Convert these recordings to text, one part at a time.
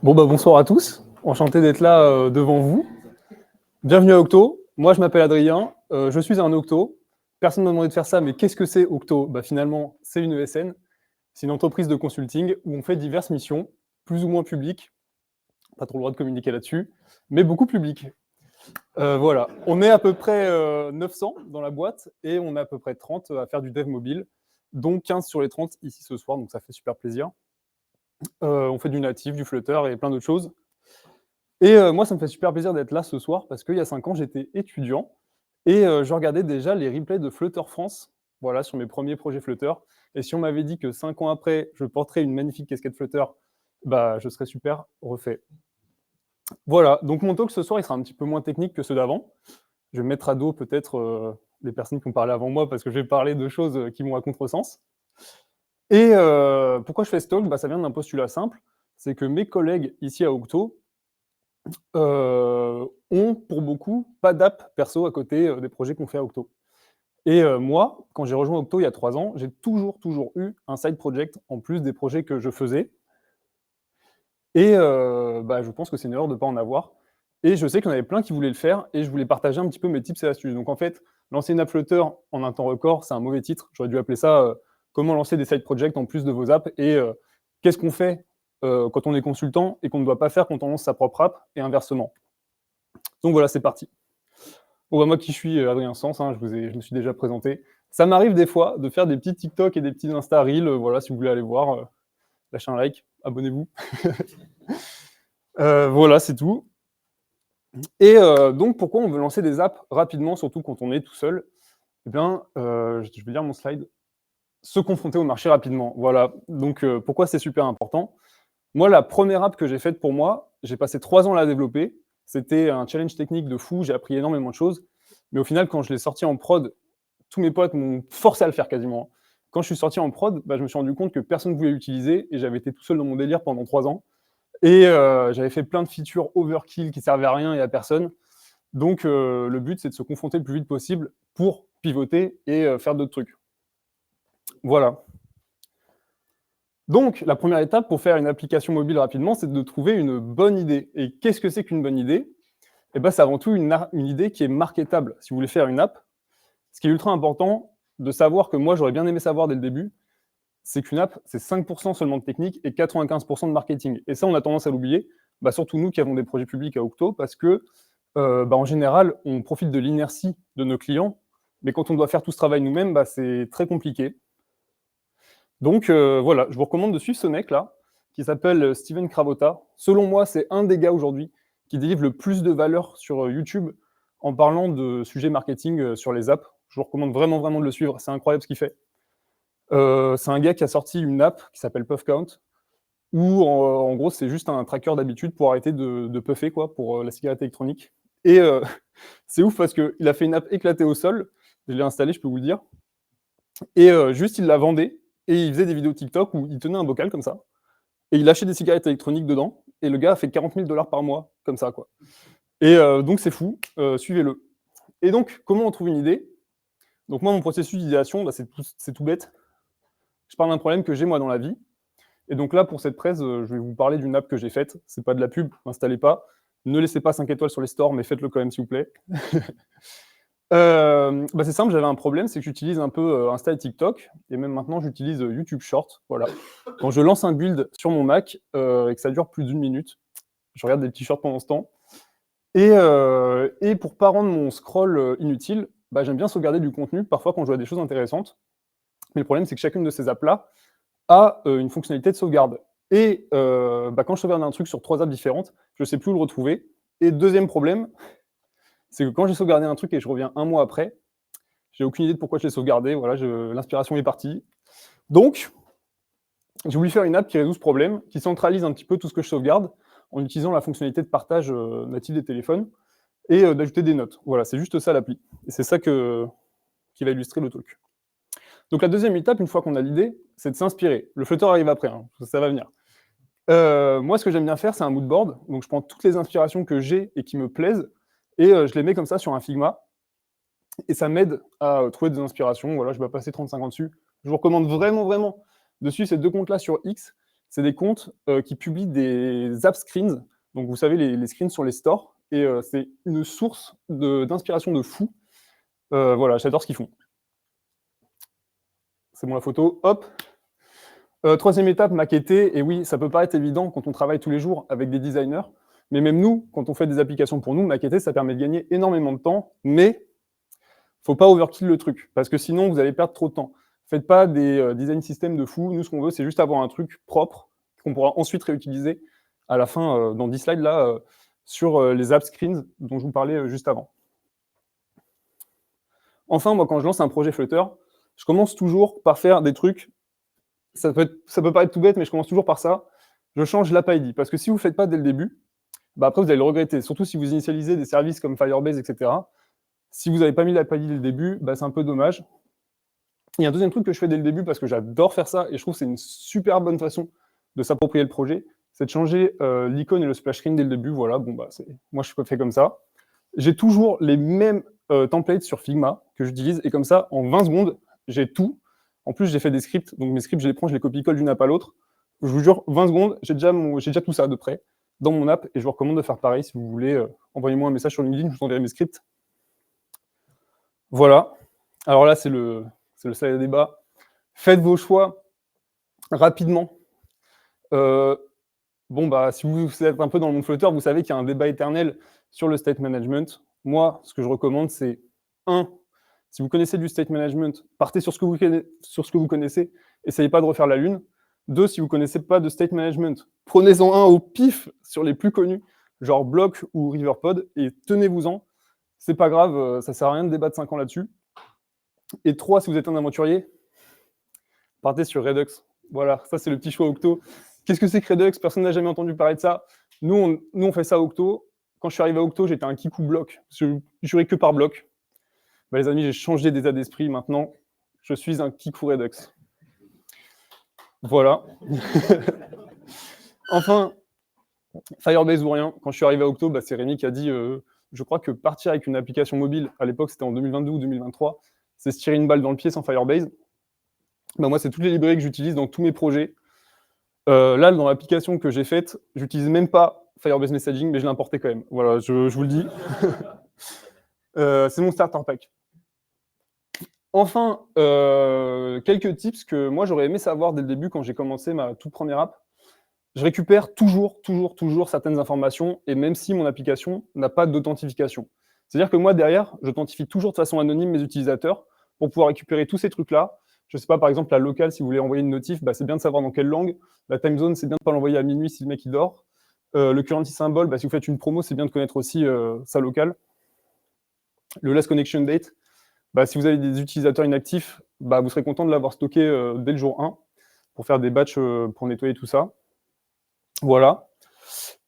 Bon bah bonsoir à tous, enchanté d'être là devant vous. Bienvenue à Octo, moi je m'appelle Adrien, je suis un Octo. Personne ne m'a demandé de faire ça, mais qu'est-ce que c'est Octo? Bah finalement, c'est une ESN, c'est une entreprise de consulting où on fait diverses missions, plus ou moins publiques, pas trop le droit de communiquer là-dessus, mais beaucoup publiques. Voilà, on est à peu près 900 dans la boîte et on est à peu près 30 à faire du dev mobile, dont 15 sur les 30 ici ce soir, donc ça fait super plaisir. On fait du natif, du Flutter et plein d'autres choses. Et moi, ça me fait super plaisir d'être là ce soir parce qu'il y a 5 ans, j'étais étudiant et je regardais déjà les replays de Flutter France, voilà, sur mes premiers projets Flutter. Et si on m'avait dit que 5 ans après, je porterais une magnifique casquette Flutter, bah, je serais super refait. Voilà, donc mon talk ce soir, il sera un petit peu moins technique que ceux d'avant. Je vais mettre à dos peut-être les personnes qui ont parlé avant moi parce que je vais parler de choses qui vont à contresens. Et pourquoi je fais ce talk? Bah, ça vient d'un postulat simple, c'est que mes collègues ici à Octo, ont pour beaucoup pas d'app perso à côté des projets qu'on fait à Octo. Et moi, quand j'ai rejoint Octo il y a 3 ans, j'ai toujours eu un side project en plus des projets que je faisais. Et bah, je pense que c'est une erreur de ne pas en avoir. Et je sais qu'il y en avait plein qui voulaient le faire et je voulais partager un petit peu mes tips et astuces. Donc en fait, lancer une app Flutter en un temps record, c'est un mauvais titre. J'aurais dû appeler ça comment lancer des side projects en plus de vos apps et qu'est-ce qu'on fait quand on est consultant et qu'on ne doit pas faire quand on lance sa propre app et inversement. Donc voilà, c'est parti. Bon, bah, moi qui suis Adrien Sens, hein, je me suis déjà présenté. Ça m'arrive des fois de faire des petits TikTok et des petits Insta Reels, voilà, si vous voulez aller voir, lâchez un like, abonnez-vous. Voilà, c'est tout. Et donc, pourquoi on veut lancer des apps rapidement, surtout quand on est tout seul? Eh bien, je vais lire mon slide. Se confronter au marché rapidement, voilà. Donc, pourquoi c'est super important? Moi, la première app que j'ai faite pour moi, j'ai passé 3 ans à la développer. C'était un challenge technique de fou, j'ai appris énormément de choses. Mais au final, quand je l'ai sorti en prod, tous mes potes m'ont forcé à le faire quasiment. Quand je suis sorti en prod, bah, je me suis rendu compte que personne ne voulait l'utiliser et j'avais été tout seul dans mon délire pendant 3 ans. Et j'avais fait plein de features overkill qui servaient à rien et à personne. Donc le but, c'est de se confronter le plus vite possible pour pivoter et faire d'autres trucs. Voilà. Donc, la première étape pour faire une application mobile rapidement, c'est de trouver une bonne idée. Et qu'est-ce que c'est qu'une bonne idée? Eh ben, c'est avant tout une idée qui est marketable. Si vous voulez faire une app, ce qui est ultra important de savoir, que moi j'aurais bien aimé savoir dès le début, c'est qu'une app, c'est 5% seulement de technique et 95% de marketing. Et ça, on a tendance à l'oublier, bah, surtout nous qui avons des projets publics à Octo, parce que bah, en général, on profite de l'inertie de nos clients, mais quand on doit faire tout ce travail nous-mêmes, bah, c'est très compliqué. Donc voilà, je vous recommande de suivre ce mec-là, qui s'appelle Steven Cravotta. Selon moi, c'est un des gars aujourd'hui qui délivre le plus de valeur sur YouTube en parlant de sujets marketing sur les apps. Je vous recommande vraiment de le suivre, c'est incroyable ce qu'il fait. C'est un gars qui a sorti une app qui s'appelle Puff Count, où en gros, c'est juste un tracker d'habitude pour arrêter de puffer, quoi, pour la cigarette électronique. Et c'est ouf parce qu'il a fait une app éclatée au sol, je l'ai installée, je peux vous le dire, et juste il la vendait, et il faisait des vidéos TikTok où il tenait un bocal comme ça, et il lâchait des cigarettes électroniques dedans, et le gars a fait 40 000 $ par mois, comme ça, quoi. Et donc c'est fou, suivez-le. Et donc, comment on trouve une idée? Donc moi, mon processus d'idéation, bah, c'est tout bête. Je parle d'un problème que j'ai moi dans la vie, et donc là, pour cette presse, je vais vous parler d'une app que j'ai faite. C'est pas de la pub, n'installez pas. Ne laissez pas 5 étoiles sur les stores, mais faites-le quand même, s'il vous plaît. Bah, c'est simple, j'avais un problème, c'est que j'utilise un peu Insta et TikTok, et même maintenant j'utilise YouTube Short. Voilà. Quand je lance un build sur mon Mac et que ça dure plus d'1 minute, je regarde des petits shorts pendant ce temps. Et pour pas rendre mon scroll inutile, bah, j'aime bien sauvegarder du contenu, parfois quand je vois des choses intéressantes. Mais le problème, c'est que chacune de ces apps-là a une fonctionnalité de sauvegarde. Et bah, quand je sauvegarde un truc sur 3 apps différentes, je ne sais plus où le retrouver. Et deuxième problème, c'est que quand j'ai sauvegardé un truc et je reviens 1 mois après, j'ai aucune idée de pourquoi je l'ai sauvegardé. Voilà, l'inspiration est partie. Donc, j'ai voulu faire une app qui résout ce problème, qui centralise un petit peu tout ce que je sauvegarde en utilisant la fonctionnalité de partage native des téléphones et d'ajouter des notes. Voilà, c'est juste ça l'appli. Et c'est ça qui va illustrer le talk. Donc la deuxième étape, une fois qu'on a l'idée, c'est de s'inspirer. Le Flutter arrive après, hein, ça va venir. Moi, ce que j'aime bien faire, c'est un mood board. Donc je prends toutes les inspirations que j'ai et qui me plaisent, et je les mets comme ça sur un Figma. Et ça m'aide à trouver des inspirations. Voilà, je vais passer 35 ans dessus. Je vous recommande vraiment de suivre ces 2 comptes-là sur X, c'est des comptes qui publient des app screens. Donc, vous savez, les screens sur les stores. Et c'est une source d'inspiration de fou. Voilà, j'adore ce qu'ils font. C'est bon la photo, hop. Troisième étape, maqueter. Et oui, ça peut paraître évident quand on travaille tous les jours avec des designers, mais même nous, quand on fait des applications pour nous, maqueter, ça permet de gagner énormément de temps, mais faut pas overkill le truc, parce que sinon, vous allez perdre trop de temps. Faites pas des design systems de fou. Nous, ce qu'on veut, c'est juste avoir un truc propre qu'on pourra ensuite réutiliser à la fin, dans 10 slides, là, sur les app screens dont je vous parlais juste avant. Enfin, moi, quand je lance un projet Flutter, je commence toujours par faire des trucs. Ça peut paraître tout bête, mais je commence toujours par ça. Je change l'app ID, parce que si vous ne faites pas dès le début, bah après, vous allez le regretter, surtout si vous initialisez des services comme Firebase, etc. Si vous n'avez pas mis l'app ID dès le début, bah, c'est un peu dommage. Il y a un deuxième truc que je fais dais le début, parce que j'adore faire ça, et je trouve que c'est une super bonne façon de s'approprier le projet, c'est de changer l'icône et le splash screen dès le début. Voilà, bon, bah, moi, je fais comme ça. J'ai toujours les mêmes templates sur Figma que j'utilise, et comme ça, en 20 secondes, j'ai tout. En plus, j'ai fait des scripts, donc mes scripts, je les prends, je les copie-colle d'une app à l'autre. Je vous jure, 20 secondes, j'ai déjà tout ça de près dans mon app, et je vous recommande de faire pareil si vous voulez. Envoyez-moi un message sur LinkedIn, je vous enverrai mes scripts. Voilà. Alors là, c'est le slide à débat. Faites vos choix rapidement. Bon, bah, si vous êtes un peu dans le monde Flutter, vous savez qu'il y a un débat éternel sur le state management. Moi, ce que je recommande, c'est 1. Si vous connaissez du state management, partez sur ce que vous connaissez, essayez pas de refaire la lune. 2, si vous ne connaissez pas de state management, prenez-en un au pif sur les plus connus, genre Block ou Riverpod, et tenez-vous-en. C'est pas grave, ça sert à rien de débattre 5 ans là-dessus. Et 3, si vous êtes un aventurier, partez sur Redux. Voilà, ça c'est le petit choix Octo. Qu'est-ce que c'est que Redux? Personne n'a jamais entendu parler de ça. Nous, on fait ça à Octo. Quand je suis arrivé à Octo, j'étais un kikou bloc. Je jurais que par bloc. Bah, les amis, j'ai changé d'état d'esprit. Maintenant, je suis un kikou Redux. Voilà. Enfin, Firebase ou rien. Quand je suis arrivé à Octo, bah, c'est Rémi qui a dit je crois que partir avec une application mobile, à l'époque c'était en 2022 ou 2023, c'est se tirer une balle dans le pied sans Firebase. Bah, moi, c'est toutes les librairies que j'utilise dans tous mes projets. Là, dans l'application que j'ai faite, j'utilise même pas Firebase Messaging, mais je l'ai importé quand même. Voilà, je vous le dis. C'est mon starter pack. Enfin, quelques tips que moi, j'aurais aimé savoir dès le début quand j'ai commencé ma toute première app. Je récupère toujours certaines informations, et même si mon application n'a pas d'authentification. C'est-à-dire que moi, derrière, j'authentifie toujours de façon anonyme mes utilisateurs pour pouvoir récupérer tous ces trucs-là. Je ne sais pas, par exemple, la locale, si vous voulez envoyer une notif, bah, c'est bien de savoir dans quelle langue. La time zone, c'est bien de ne pas l'envoyer à minuit si le mec il dort. Le currency symbol, bah, si vous faites une promo, c'est bien de connaître aussi sa locale. Le last connection date, bah, si vous avez des utilisateurs inactifs, bah, vous serez content de l'avoir stocké dès le jour 1 pour faire des batchs pour nettoyer tout ça. Voilà.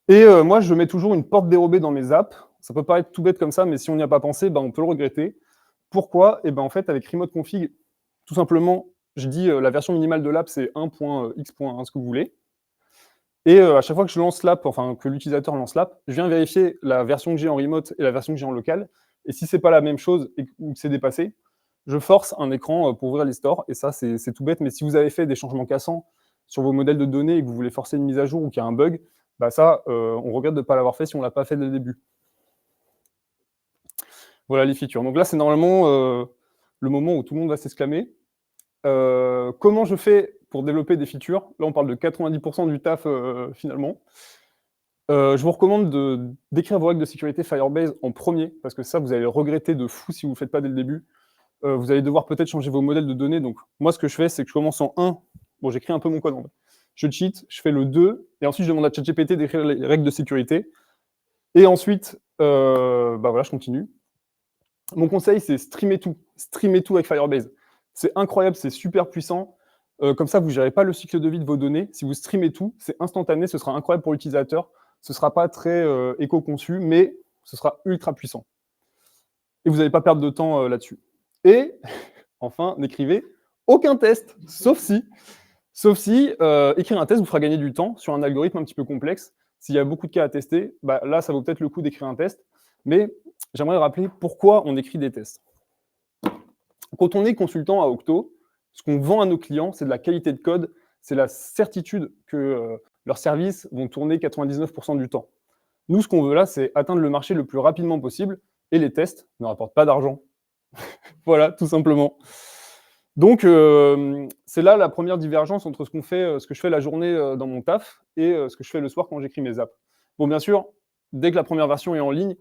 Et moi, je mets toujours une porte dérobée dans mes apps. Ça peut paraître tout bête comme ça, mais si on n'y a pas pensé, bah, on peut le regretter. Pourquoi? Et ben en fait, avec remote config, tout simplement, je dis la version minimale de l'app, c'est 1.x.1, ce que vous voulez. Et à chaque fois que je lance l'app, enfin que l'utilisateur lance l'app, je viens vérifier la version que j'ai en remote et la version que j'ai en local. Et si c'est pas la même chose ou que c'est dépassé, je force un écran pour ouvrir les stores. Et ça, c'est tout bête. Mais si vous avez fait des changements cassants sur vos modèles de données et que vous voulez forcer une mise à jour ou qu'il y a un bug, bah ça, on regrette de ne pas l'avoir fait si on ne l'a pas fait dès le début. Voilà les features. Donc là, c'est normalement le moment où tout le monde va s'exclamer. Comment je fais pour développer des features? Là, on parle de 90% du taf finalement. Je vous recommande d'écrire vos règles de sécurité Firebase en premier, parce que ça, vous allez le regretter de fou si vous ne le faites pas dès le début. Vous allez devoir peut-être changer vos modèles de données. Donc, moi, ce que je fais, c'est que je commence en 1. Bon, j'écris un peu mon code en fait. Je cheat, je fais le 2, et ensuite, je demande à ChatGPT d'écrire les règles de sécurité. Et ensuite, bah voilà, je continue. Mon conseil, c'est streamer tout. Streamer tout avec Firebase. C'est incroyable, c'est super puissant. Comme ça, vous ne gérez pas le cycle de vie de vos données. Si vous streamez tout, c'est instantané, ce sera incroyable pour l'utilisateur. Ce ne sera pas très éco-conçu, mais ce sera ultra puissant. Et vous n'allez pas perdre de temps là-dessus. Et, enfin, n'écrivez aucun test, sauf si écrire un test vous fera gagner du temps sur un algorithme un petit peu complexe. S'il y a beaucoup de cas à tester, bah, là, ça vaut peut-être le coup d'écrire un test. Mais j'aimerais rappeler pourquoi on écrit des tests. Quand on est consultant à Octo, ce qu'on vend à nos clients, c'est de la qualité de code c'est la certitude que leurs services vont tourner 99% du temps. Nous, ce qu'on veut là, c'est atteindre le marché le plus rapidement possible, et les tests ne rapportent pas d'argent. Voilà, tout simplement. Donc, c'est là la première divergence entre ce que je fais la journée dans mon taf et ce que je fais le soir quand j'écris mes apps. Bon, bien sûr, dès que la première version est en ligne,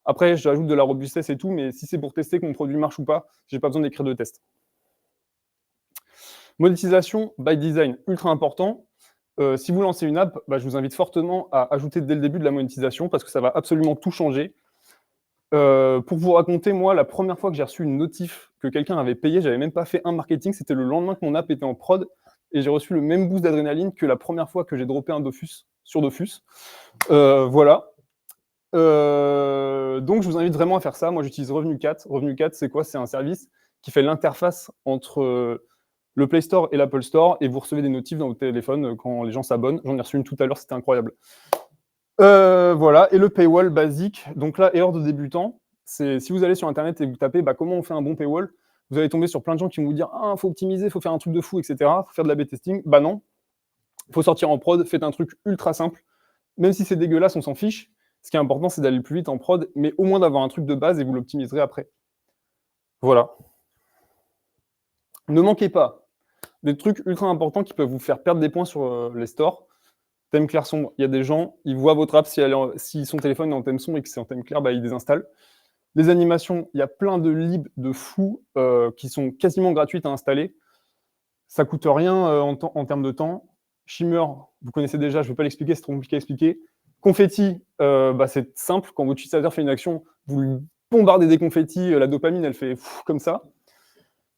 après, j'ajoute de la robustesse et tout, mais si c'est pour tester que mon produit marche ou pas, j'ai pas besoin d'écrire de test. Monétisation by design, ultra important. Si vous lancez une app, je vous invite fortement à ajouter dès le début de la monétisation parce que ça va absolument tout changer. Pour vous raconter, moi, la première fois que j'ai reçu une notif que quelqu'un avait payé, j'avais même pas fait un marketing, c'était le lendemain que mon app était en prod, et j'ai reçu le même boost d'adrénaline que la première fois que j'ai droppé un Dofus sur Dofus. Voilà. Donc, je vous invite vraiment à faire ça. Moi, j'utilise Revenu4. Revenu4, c'est quoi? C'est un service qui fait l'interface entre le Play Store et l'Apple Store, et vous recevez des notifs dans votre téléphone quand les gens s'abonnent. J'en ai reçu une tout à l'heure, c'était incroyable. Voilà, et le paywall basique. Donc là, erreur de débutant, c'est si vous allez sur Internet et vous tapez comment on fait un bon paywall, vous allez tomber sur plein de gens qui vont vous dire « Ah, faut optimiser, faut faire un truc de fou, etc. Faut faire de l'A/B testing. » Bah non, faut sortir en prod, faites un truc ultra simple. Même si c'est dégueulasse, on s'en fiche. Ce qui est important, c'est d'aller plus vite en prod, mais au moins d'avoir un truc de base et vous l'optimiserez après. Voilà. Ne manquez pas des trucs ultra importants qui peuvent vous faire perdre des points sur les stores. Thème clair sombre, il y a des gens, ils voient votre app, si son téléphone est en thème sombre et que c'est en thème clair, ils désinstallent. Les animations, il y a plein de libs de fous qui sont quasiment gratuites à installer. Ça coûte rien en termes de temps. Shimmer, vous connaissez déjà, je ne vais pas l'expliquer, c'est trop compliqué à expliquer. Confetti, c'est simple, quand votre utilisateur fait une action, vous lui bombardez des confettis, la dopamine, elle fait comme ça.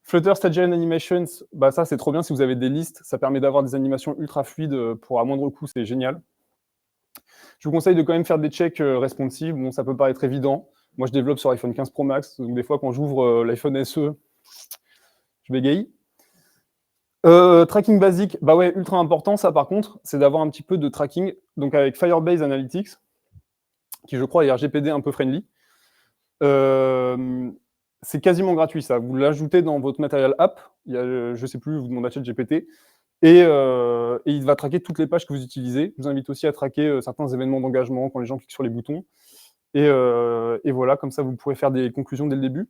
Flutter Staging Animations, ça c'est trop bien si vous avez des listes, ça permet d'avoir des animations ultra fluides pour à moindre coût, c'est génial. Je vous conseille de quand même faire des checks responsive, bon ça peut paraître évident, moi je développe sur iPhone 15 Pro Max, donc des fois quand j'ouvre l'iPhone SE, je bégaye. Tracking basique, ouais, ultra important ça par contre, c'est d'avoir un petit peu de tracking, donc avec Firebase Analytics, qui je crois est RGPD un peu friendly. C'est quasiment gratuit, ça. Vous l'ajoutez dans votre matériel app, il y a, je sais plus, vous demandez à ChatGPT, et il va traquer toutes les pages que vous utilisez. Je vous invite aussi à traquer certains événements d'engagement quand les gens cliquent sur les boutons. Et voilà, comme ça, vous pourrez faire des conclusions dès le début.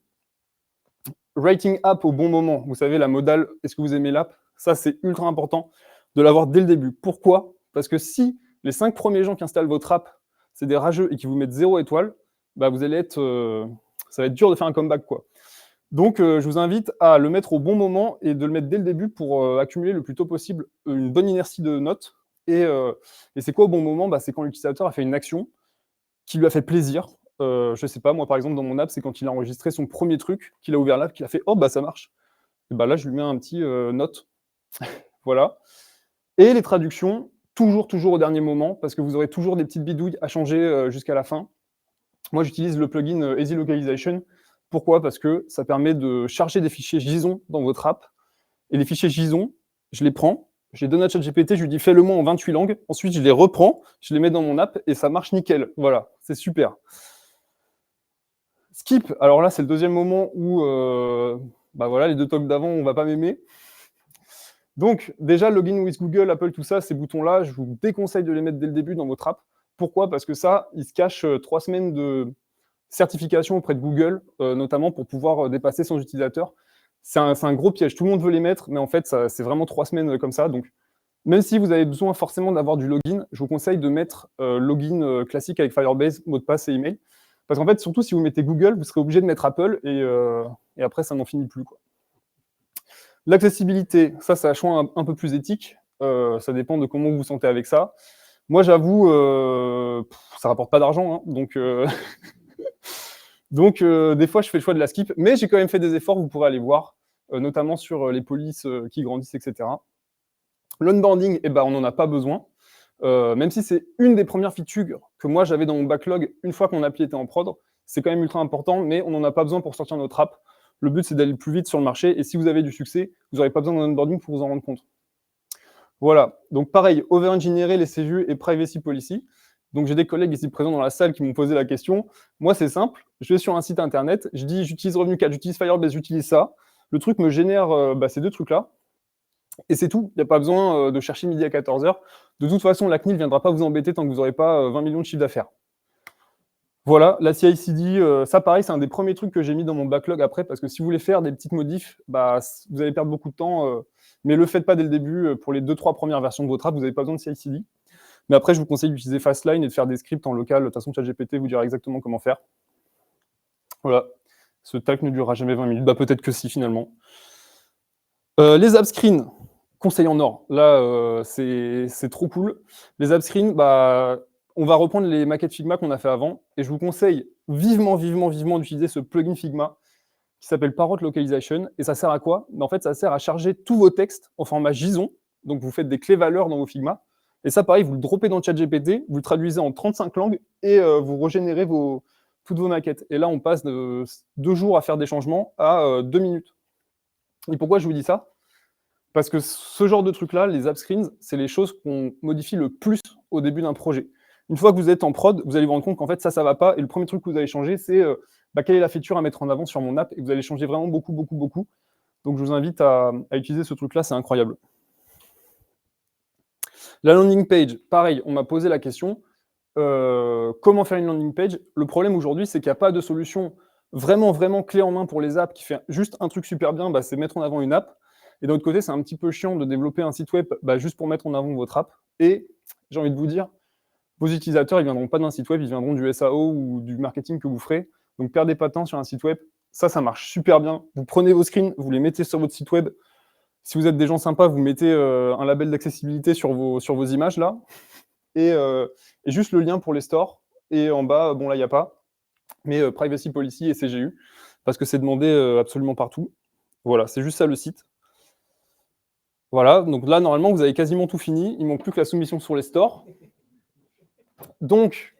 Writing app au bon moment. Vous savez, la modale, est-ce que vous aimez l'app? Ça, c'est ultra important de l'avoir dès le début. Pourquoi? Parce que si les 5 premiers gens qui installent votre app, c'est des rageux et qui vous mettent 0 étoile, vous allez être... ça va être dur de faire un comeback, quoi. Donc, je vous invite à le mettre au bon moment et de le mettre dès le début pour accumuler le plus tôt possible une bonne inertie de notes. Et c'est quoi au bon moment? C'est quand l'utilisateur a fait une action qui lui a fait plaisir. Je sais pas, moi, par exemple, dans mon app, c'est quand il a enregistré son premier truc, qu'il a ouvert l'app, qu'il a fait « Oh, ça marche ». Et là, je lui mets un petit note. Voilà. Et les traductions, toujours au dernier moment, parce que vous aurez toujours des petites bidouilles à changer jusqu'à la fin. Moi, j'utilise le plugin Easy Localization. Pourquoi? Parce que ça permet de charger des fichiers JSON dans votre app. Et les fichiers JSON, je les prends, je les donne à ChatGPT, je lui dis fais-le-moi en 28 langues. Ensuite, je les reprends, je les mets dans mon app et ça marche nickel. Voilà, c'est super. Skip, alors là, c'est le deuxième moment où voilà, les deux talks d'avant, on ne va pas m'aimer. Donc, déjà, login with Google, Apple, tout ça, ces boutons-là, je vous déconseille de les mettre dès le début dans votre app. Pourquoi? Parce que ça, il se cache 3 semaines de certification auprès de Google, notamment pour pouvoir dépasser son utilisateur. C'est un gros piège. Tout le monde veut les mettre, mais en fait, c'est vraiment 3 semaines comme ça. Donc, même si vous avez besoin forcément d'avoir du login, je vous conseille de mettre login classique avec Firebase, mot de passe et email. Parce qu'en fait, surtout si vous mettez Google, vous serez obligé de mettre Apple et après, ça n'en finit plus, quoi. L'accessibilité, ça, c'est un choix un peu plus éthique. Ça dépend de comment vous vous sentez avec ça. Moi, j'avoue, ça rapporte pas d'argent, hein, donc des fois, je fais le choix de la skip, mais j'ai quand même fait des efforts, vous pourrez aller voir, notamment sur les polices qui grandissent, etc. L'onboarding, on n'en a pas besoin, même si c'est une des premières features que moi, j'avais dans mon backlog une fois que mon appli était en prod. C'est quand même ultra important, mais on n'en a pas besoin pour sortir notre app. Le but, c'est d'aller plus vite sur le marché, et si vous avez du succès, vous n'aurez pas besoin d'un onboarding pour vous en rendre compte. Voilà, donc pareil, over-engineer les CVE et privacy policy. Donc j'ai des collègues ici présents dans la salle qui m'ont posé la question. Moi, c'est simple, je vais sur un site internet, je dis j'utilise Revenu4, j'utilise Firebase, j'utilise ça. Le truc me génère ces deux trucs-là. Et c'est tout. Il n'y a pas besoin de chercher midi à 14h. De toute façon, la CNIL ne viendra pas vous embêter tant que vous n'aurez pas 20 millions de chiffre d'affaires. Voilà, la CI/CD, ça pareil, c'est un des premiers trucs que j'ai mis dans mon backlog après, parce que si vous voulez faire des petites modifs, bah, vous allez perdre beaucoup de temps, mais le faites pas dès le début. Pour les 2-3 premières versions de votre app, vous n'avez pas besoin de CI/CD. Mais après, je vous conseille d'utiliser Fastline et de faire des scripts en local. De toute façon, ChatGPT vous dira exactement comment faire. Voilà, ce talk ne durera jamais 20 minutes. Bah, peut-être que si, finalement. Les app screens, conseil en or. Là, c'est trop cool. Les app screens, bah, on va reprendre les maquettes Figma qu'on a fait avant, et je vous conseille vivement d'utiliser ce plugin Figma qui s'appelle Parrot Localization. Et ça sert à quoi? En fait, ça sert à charger tous vos textes en format JSON. Donc, vous faites des clés valeurs dans vos Figma. Et ça, pareil, vous le droppez dans ChatGPT, vous le traduisez en 35 langues et vous régénérez toutes vos maquettes. Et là, on passe de 2 jours à faire des changements à 2 minutes. Et pourquoi je vous dis ça? Parce que ce genre de truc-là, les app screens, c'est les choses qu'on modifie le plus au début d'un projet. Une fois que vous êtes en prod, vous allez vous rendre compte qu'en fait, ça va pas. Et le premier truc que vous allez changer, c'est quelle est la feature à mettre en avant sur mon app. Et vous allez changer vraiment beaucoup. Donc, je vous invite à utiliser ce truc-là, c'est incroyable. La landing page, pareil, on m'a posé la question, comment faire une landing page? Le problème aujourd'hui, c'est qu'il n'y a pas de solution vraiment clé en main pour les apps qui fait juste un truc super bien, bah, c'est mettre en avant une app. Et d'un autre côté, c'est un petit peu chiant de développer un site web juste pour mettre en avant votre app. Et j'ai envie de vous dire, vos utilisateurs, ils ne viendront pas d'un site web, ils viendront du SAO ou du marketing que vous ferez. Donc, perdez pas de temps sur un site web. Ça marche super bien. Vous prenez vos screens, vous les mettez sur votre site web. Si vous êtes des gens sympas, vous mettez un label d'accessibilité sur vos images, là. Et juste le lien pour les stores. Et en bas, bon, là, il n'y a pas. Mais Privacy Policy et CGU, parce que c'est demandé absolument partout. Voilà, c'est juste ça le site. Voilà, donc là, normalement, vous avez quasiment tout fini. Il ne manque plus que la soumission sur les stores. Donc,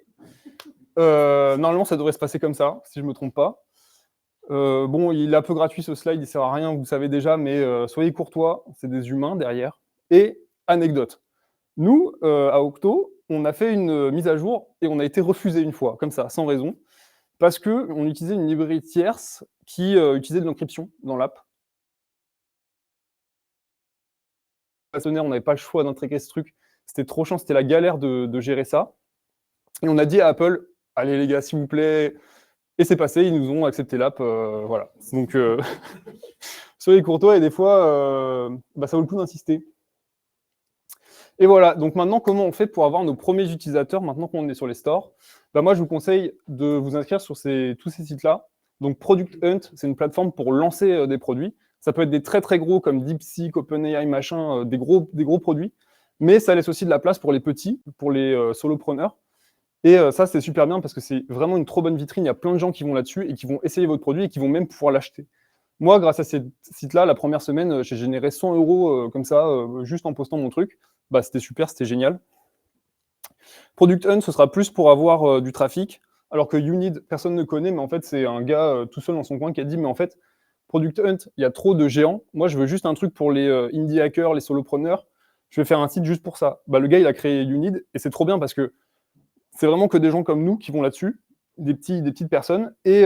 normalement, ça devrait se passer comme ça, si je ne me trompe pas. Bon, il est un peu gratuit ce slide, il ne sert à rien, vous savez déjà, mais soyez courtois, c'est des humains derrière. Et anecdote, nous, à Octo, on a fait une mise à jour et on a été refusé une fois, comme ça, sans raison, parce qu'on utilisait une librairie tierce qui utilisait de l'encryption dans l'app. On n'avait pas le choix d'intégrer ce truc, c'était trop chiant, c'était la galère de gérer ça. Et on a dit à Apple, allez les gars, s'il vous plaît, et c'est passé, ils nous ont accepté l'app, voilà. Donc, soyez courtois et des fois, ça vaut le coup d'insister. Et voilà, donc maintenant, comment on fait pour avoir nos premiers utilisateurs maintenant qu'on est sur les stores? Moi, je vous conseille de vous inscrire sur tous ces sites-là. Donc, Product Hunt, c'est une plateforme pour lancer des produits. Ça peut être des très gros comme DeepSeek, OpenAI, machin, des gros produits. Mais ça laisse aussi de la place pour les petits, pour les solopreneurs. Et ça, c'est super bien parce que c'est vraiment une trop bonne vitrine. Il y a plein de gens qui vont là-dessus et qui vont essayer votre produit et qui vont même pouvoir l'acheter. Moi, grâce à ces sites-là, la première semaine, j'ai généré 100 € comme ça, juste en postant mon truc. C'était super, c'était génial. Product Hunt, ce sera plus pour avoir du trafic, alors que YouNeed, personne ne connaît, mais en fait, c'est un gars tout seul dans son coin qui a dit, mais en fait, Product Hunt, il y a trop de géants. Moi, je veux juste un truc pour les indie hackers, les solopreneurs. Je vais faire un site juste pour ça. Le gars, il a créé YouNeed, et c'est trop bien parce que c'est vraiment que des gens comme nous qui vont là-dessus, des petites personnes, et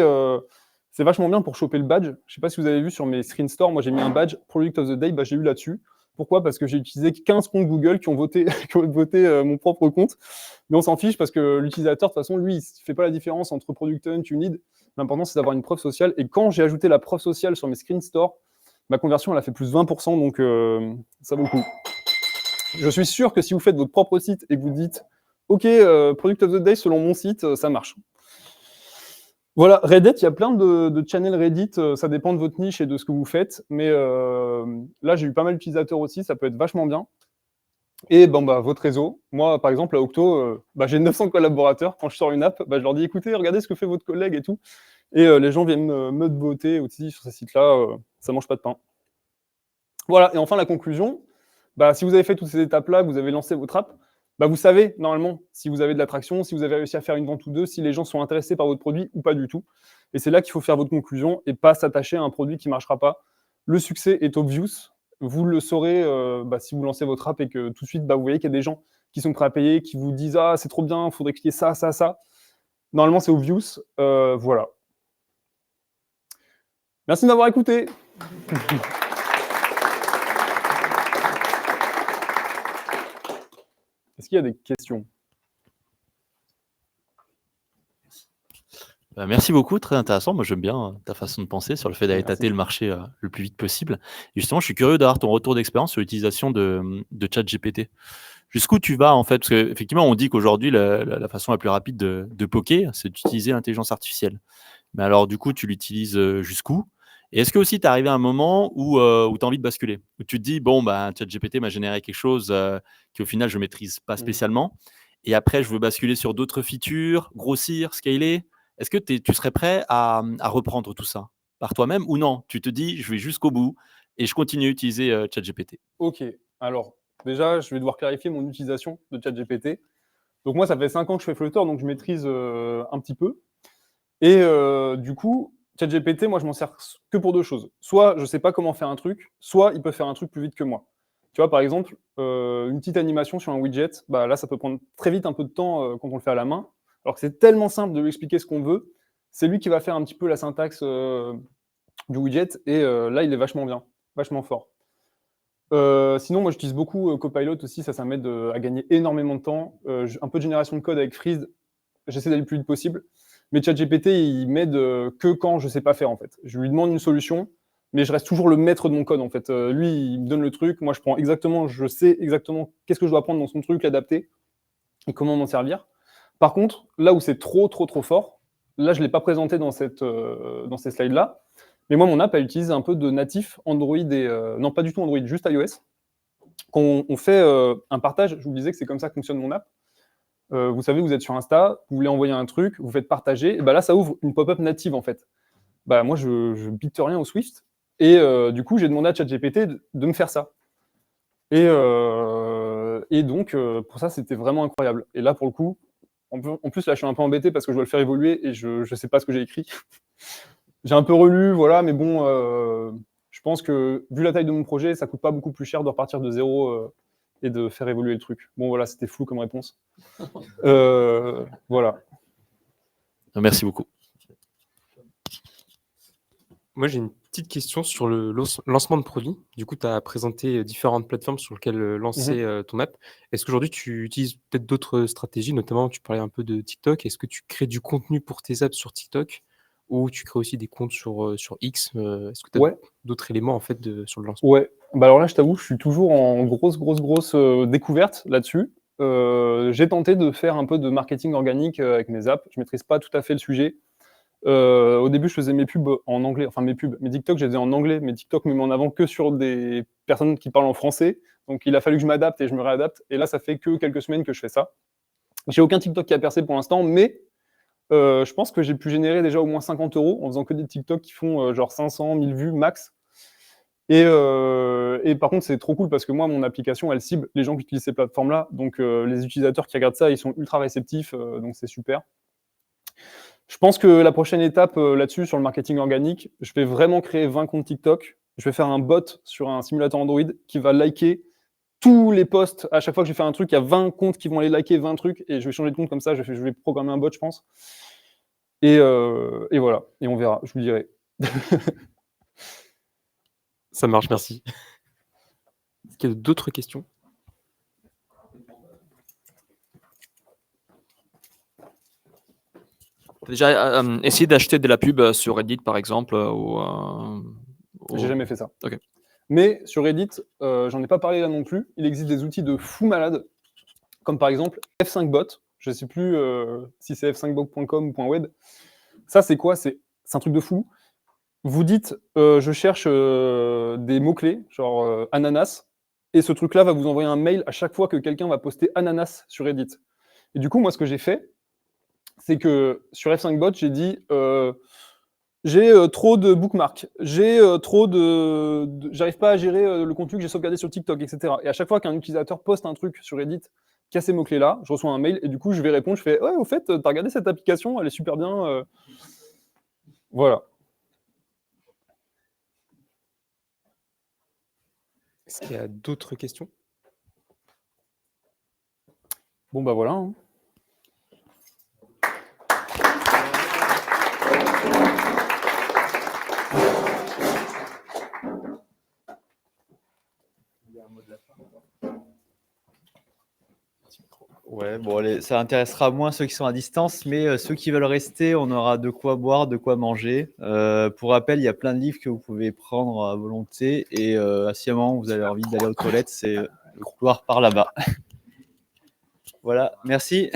c'est vachement bien pour choper le badge. Je ne sais pas si vous avez vu sur mes screen stores, moi j'ai mis un badge Product of the Day, j'ai eu là-dessus. Pourquoi? Parce que j'ai utilisé 15 comptes Google qui ont voté, mon propre compte. Mais on s'en fiche parce que l'utilisateur, de toute façon, lui, il ne fait pas la différence entre Product Hunt, YouNeed. L'important, c'est d'avoir une preuve sociale. Et quand j'ai ajouté la preuve sociale sur mes screen stores, ma conversion, elle a fait plus 20%, donc ça vaut le coup. Je suis sûr que si vous faites votre propre site et que vous dites OK, Product of the Day, selon mon site, ça marche. Voilà, Reddit, il y a plein de channels Reddit, ça dépend de votre niche et de ce que vous faites, mais là, j'ai eu pas mal d'utilisateurs aussi, ça peut être vachement bien. Et votre réseau, moi, par exemple, à Octo, j'ai 900 collaborateurs, quand je sors une app, je leur dis, écoutez, regardez ce que fait votre collègue et tout, et les gens viennent me voter aussi sur ces sites-là, ça mange pas de pain. Voilà, et enfin, la conclusion, si vous avez fait toutes ces étapes-là, que vous avez lancé votre app, vous savez, normalement, si vous avez de l'attraction, si vous avez réussi à faire une vente ou deux, si les gens sont intéressés par votre produit ou pas du tout. Et c'est là qu'il faut faire votre conclusion et pas s'attacher à un produit qui ne marchera pas. Le succès est obvious. Vous le saurez si vous lancez votre app et que tout de suite, vous voyez qu'il y a des gens qui sont prêts à payer, qui vous disent « Ah, c'est trop bien, il faudrait qu'il y ait ça, ça, ça ». Normalement, c'est obvious. Voilà. Merci de m'avoir écouté. Est-ce qu'il y a des questions? Merci beaucoup, très intéressant. Moi, j'aime bien ta façon de penser sur le fait d'aller Merci. tâter le marché le plus vite possible. Et justement, je suis curieux d'avoir ton retour d'expérience sur l'utilisation de ChatGPT. Jusqu'où tu vas, en fait? Parce qu'effectivement, on dit qu'aujourd'hui, la façon la plus rapide de poker, c'est d'utiliser l'intelligence artificielle. Mais alors, du coup, tu l'utilises jusqu'où? Et est-ce que aussi, tu es arrivé à un moment où tu as envie de basculer? Où tu te dis, bon, bah, ChatGPT m'a généré quelque chose qui, au final, je ne maîtrise pas spécialement. Et après, je veux basculer sur d'autres features, grossir, scaler. Est-ce que tu serais prêt à reprendre tout ça par toi-même ou non? Tu te dis, je vais jusqu'au bout et je continue à utiliser ChatGPT. Ok, alors déjà, je vais devoir clarifier mon utilisation de ChatGPT. Donc moi, ça fait 5 ans que je fais Flutter, donc je maîtrise un petit peu. Et du coup, ChatGPT, moi, je m'en sers que pour deux choses. Soit je sais pas comment faire un truc, soit il peut faire un truc plus vite que moi. Tu vois, par exemple, une petite animation sur un widget, bah, là, ça peut prendre très vite un peu de temps quand on le fait à la main. Alors que c'est tellement simple de lui expliquer ce qu'on veut. C'est lui qui va faire un petit peu la syntaxe du widget, et là, il est vachement bien, vachement fort. Sinon, moi, j'utilise beaucoup Copilot aussi, ça m'aide à gagner énormément de temps. Un peu de génération de code avec Freeze, j'essaie d'aller le plus vite possible. Mais ChatGPT, il m'aide que quand je sais pas faire, en fait. Je lui demande une solution, mais je reste toujours le maître de mon code, en fait. Lui, il me donne le truc, moi, je sais exactement qu'est-ce que je dois prendre dans son truc, l'adapter, et comment m'en servir. Par contre, là où c'est trop fort, là, je l'ai pas présenté dans dans ces slides-là, mais moi, mon app, elle utilise un peu de natif Android et... non, pas du tout Android, juste iOS. Quand on fait un partage, je vous disais que c'est comme ça que fonctionne mon app. Vous savez, vous êtes sur Insta, vous voulez envoyer un truc, vous faites partager, et bah là, ça ouvre une pop-up native, en fait. Bah moi, je bite rien au Swift, et du coup, j'ai demandé à ChatGPT de me faire ça. Et donc, pour ça, c'était vraiment incroyable. Et là, pour le coup, en plus, là, je suis un peu embêté parce que je dois le faire évoluer et je sais pas ce que j'ai écrit. J'ai un peu relu, voilà, mais bon, je pense que, vu la taille de mon projet, ça coûte pas beaucoup plus cher de repartir de zéro et de faire évoluer le truc. Bon, voilà, c'était flou comme réponse. Voilà. Merci beaucoup. Moi, j'ai une petite question sur le lancement de produits. Du coup, tu as présenté différentes plateformes sur lesquelles lancer ton app. Est-ce qu'aujourd'hui, tu utilises peut-être d'autres stratégies? Notamment, tu parlais un peu de TikTok. Est-ce que tu crées du contenu pour tes apps sur TikTok ou tu crées aussi des comptes sur X? Est-ce que tu as d'autres éléments en fait sur le lancement? Ouais. Bah alors là, je t'avoue, je suis toujours en grosse découverte là-dessus. J'ai tenté de faire un peu de marketing organique avec mes apps. Je maîtrise pas tout à fait le sujet. Au début, je faisais mes pubs en anglais, enfin mes TikTok, je les faisais en anglais, mais TikTok me met en avant que sur des personnes qui parlent en français. Donc il a fallu que je m'adapte et je me réadapte. Et là, ça fait que quelques semaines que je fais ça. J'ai aucun TikTok qui a percé pour l'instant, mais je pense que j'ai pu générer déjà au moins 50 € en faisant que des TikTok qui font genre 500, 1000 vues max. Et par contre, c'est trop cool parce que moi, mon application, elle cible les gens qui utilisent ces plateformes-là. Donc les utilisateurs qui regardent ça, ils sont ultra réceptifs, donc c'est super. Je pense que la prochaine étape là-dessus, sur le marketing organique, je vais vraiment créer 20 comptes TikTok. Je vais faire un bot sur un simulateur Android qui va liker tous les posts. À chaque fois que je vais faire un truc, il y a 20 comptes qui vont aller liker 20 trucs et je vais changer de compte comme ça. Je vais programmer un bot, je pense. Et voilà. Et on verra, je vous dirai. Ça marche, merci. Est-ce qu'il y a d'autres questions? T'as déjà essayé d'acheter de la pub sur Reddit, par exemple J'ai jamais fait ça. Ok. Mais sur Reddit, j'en ai pas parlé là non plus. Il existe des outils de fou malade, comme par exemple F5bot. Je sais plus si c'est f5bot.com ou .web. Ça, c'est quoi? C'est un truc de fou. Vous dites, je cherche des mots-clés, genre ananas, et ce truc-là va vous envoyer un mail à chaque fois que quelqu'un va poster ananas sur Reddit. Et du coup, moi, ce que j'ai fait, c'est que sur F5bot, j'ai dit j'ai trop de bookmarks, j'ai trop j'arrive pas à gérer le contenu que j'ai sauvegardé sur TikTok, etc. Et à chaque fois qu'un utilisateur poste un truc sur Reddit qui a ces mots-clés-là, je reçois un mail et du coup, je vais répondre, je fais ouais, au fait, t'as regardé cette application, elle est super bien. Voilà. Est-ce qu'il y a d'autres questions? Bon, bah voilà. Hein. Ouais, bon, ça intéressera moins ceux qui sont à distance, mais ceux qui veulent rester, on aura de quoi boire, de quoi manger. Pour rappel, il y a plein de livres que vous pouvez prendre à volonté, et si à un moment vous avez envie d'aller aux toilettes, c'est le couloir par là-bas. Voilà, merci.